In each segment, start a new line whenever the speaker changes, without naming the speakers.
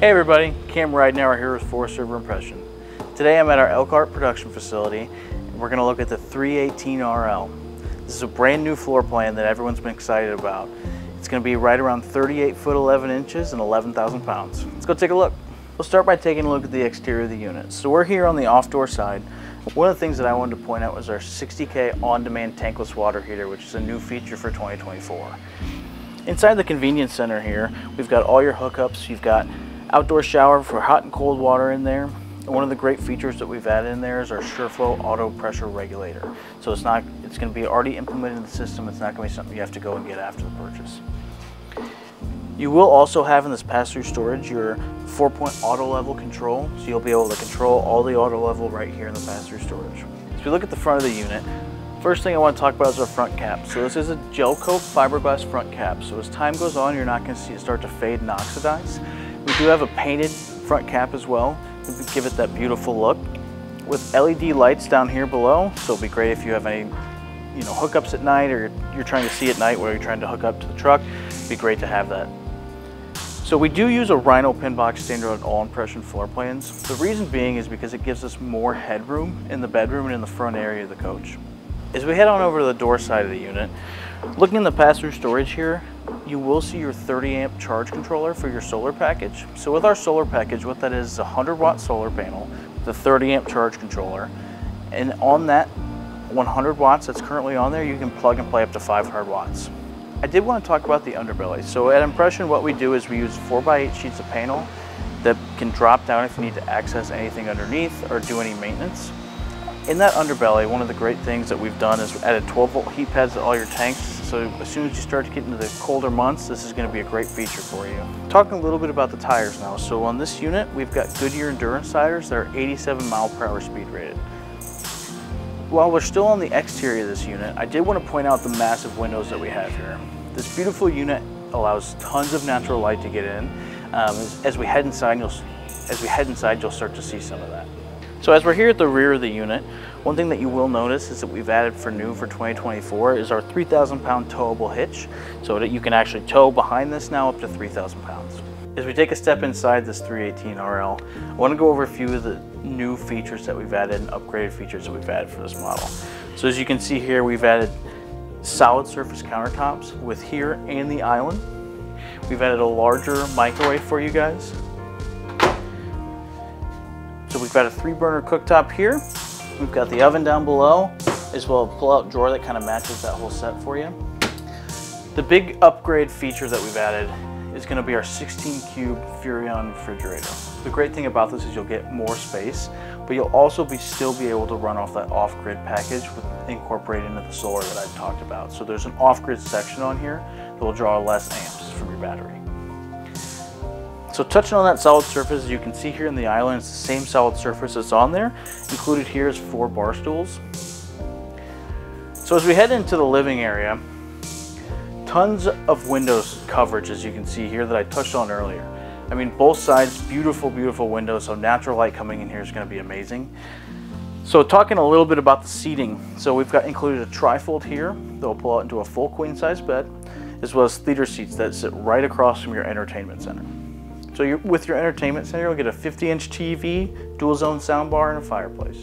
Hey everybody, Cam Ride now here with Forest River Impression. Today I'm at our Elkhart production facility and we're going to look at the 318RL. This is a brand new floor plan that everyone's been excited about. It's going to be right around 38 foot 11 inches and 11,000 pounds. Let's go take a look. We'll start by taking a look at the exterior of the unit. So we're here on the off-door side. One of the things that I wanted to point out was our 60K on-demand tankless water heater, which is a new feature for 2024. Inside the convenience center here, we've got all your hookups. You've got outdoor shower for hot and cold water in there. And one of the great features that we've added in there is our SureFlow auto pressure regulator. So it's going to be already implemented in the system. It's not going to be something you have to go and get after the purchase. You will also have in this pass-through storage your 4-point auto level control. So you'll be able to control all the auto level right here in the pass-through storage. So if you look at the front of the unit, first thing I want to talk about is our front cap. So this is a gel coat fiberglass front cap. So as time goes on, you're not going to see it start to fade and oxidize. We do have a painted front cap as well to give it that beautiful look with LED lights down here below. So it'll be great if you have any hookups at night, or you're trying to see at night where you're trying to hook up to the truck. It'd be great to have that. So we do use a Rhino pin box standard on all impression floor plans. The reason being is because it gives us more headroom in the bedroom and in the front area of the coach. As we head on over to the door side of the unit, looking in the pass-through storage here, you will see your 30 amp charge controller for your solar package. So with our solar package, what that is a 100-watt solar panel with a 30 amp charge controller. And on that 100 watts that's currently on there, you can plug and play up to 500 watts. I did want to talk about the underbelly. So at Impression, what we do is we use 4x8 sheets of panel that can drop down if you need to access anything underneath or do any maintenance. In that underbelly, one of the great things that we've done is added 12-volt heat pads to all your tanks. So as soon as you start to get into the colder months, this is going to be a great feature for you. Talking a little bit about the tires now. So on this unit, we've got Goodyear Endurance tires that are 87 mile/hour speed rated. While we're still on the exterior of this unit, I did want to point out the massive windows that we have here. This beautiful unit allows tons of natural light to get in. As we head inside, you'll start to see some of that. So as we're here at the rear of the unit, one thing that you will notice is that we've added for 2024 is our 3,000 pound towable hitch, so that you can actually tow behind this now up to 3,000 pounds. As we take a step inside this 318RL, I want to go over a few of the new features that we've added and upgraded features that we've added for this model. So as you can see here, we've added solid surface countertops with here and the island. We've added a larger microwave for you guys. So we've got a 3-burner cooktop here. We've got the oven down below, as well as a pull-out drawer that kind of matches that whole set for you. The big upgrade feature that we've added is going to be our 16-cube Furrion refrigerator. The great thing about this is you'll get more space, but you'll also still be able to run off that off-grid package incorporated into the solar that I've talked about. So there's an off-grid section on here that will draw less amps from your battery. So touching on that solid surface, as you can see here in the island, it's the same solid surface that's on there. Included here is 4 bar stools. So as we head into the living area, tons of windows coverage, as you can see here, that I touched on earlier. I mean, both sides, beautiful, beautiful windows, so natural light coming in here is going to be amazing. So talking a little bit about the seating, so we've got included a trifold here that will pull out into a full queen-size bed, as well as theater seats that sit right across from your entertainment center. So with your entertainment center, you'll get a 50-inch TV, dual-zone soundbar, and a fireplace.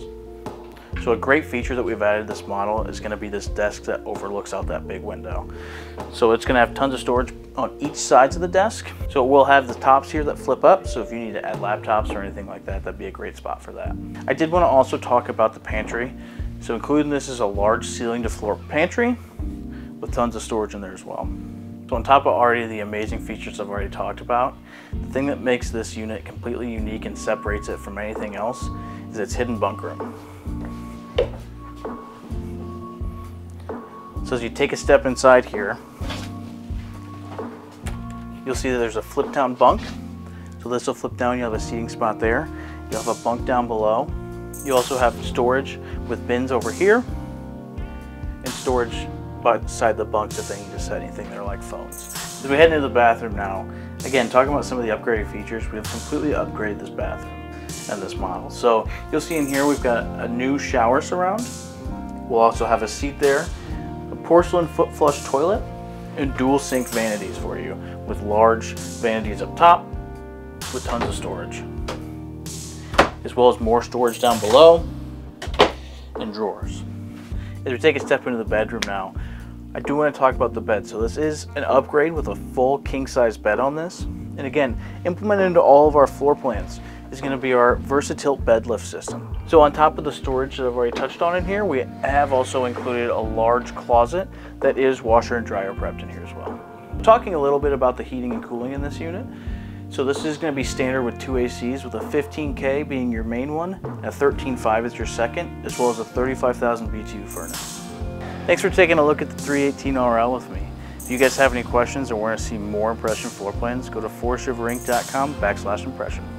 So a great feature that we've added to this model is going to be this desk that overlooks out that big window. So it's going to have tons of storage on each side of the desk. So it will have the tops here that flip up, so if you need to add laptops or anything like that, that'd be a great spot for that. I did want to also talk about the pantry. So including this is a large ceiling-to-floor pantry with tons of storage in there as well. So on top of already the amazing features I've already talked about, the thing that makes this unit completely unique and separates it from anything else is its hidden bunk room. So as you take a step inside here, you'll see that there's a flip down bunk. So this will flip down, you have a seating spot there. You'll have a bunk down below. You also have storage with bins over here and storage beside the bunks if they need to set anything there like phones. As we head into the bathroom now, again, talking about some of the upgraded features, we've completely upgraded this bathroom and this model. So you'll see in here we've got a new shower surround. We'll also have a seat there, a porcelain foot flush toilet, and dual sink vanities for you with large vanities up top with tons of storage, as well as more storage down below and drawers. As we take a step into the bedroom now, I do want to talk about the bed. So this is an upgrade with a full king-size bed on this. And again, implemented into all of our floor plans is going to be our Versatilt bed lift system. So on top of the storage that I've already touched on in here, we have also included a large closet that is washer and dryer prepped in here as well. Talking a little bit about the heating and cooling in this unit. So this is going to be standard with 2 ACs, with a 15K being your main one and a 13.5 is your second, as well as a 35,000 BTU furnace. Thanks for taking a look at the 318RL with me. If you guys have any questions or want to see more impression floor plans, go to forestriverinc.com/impression.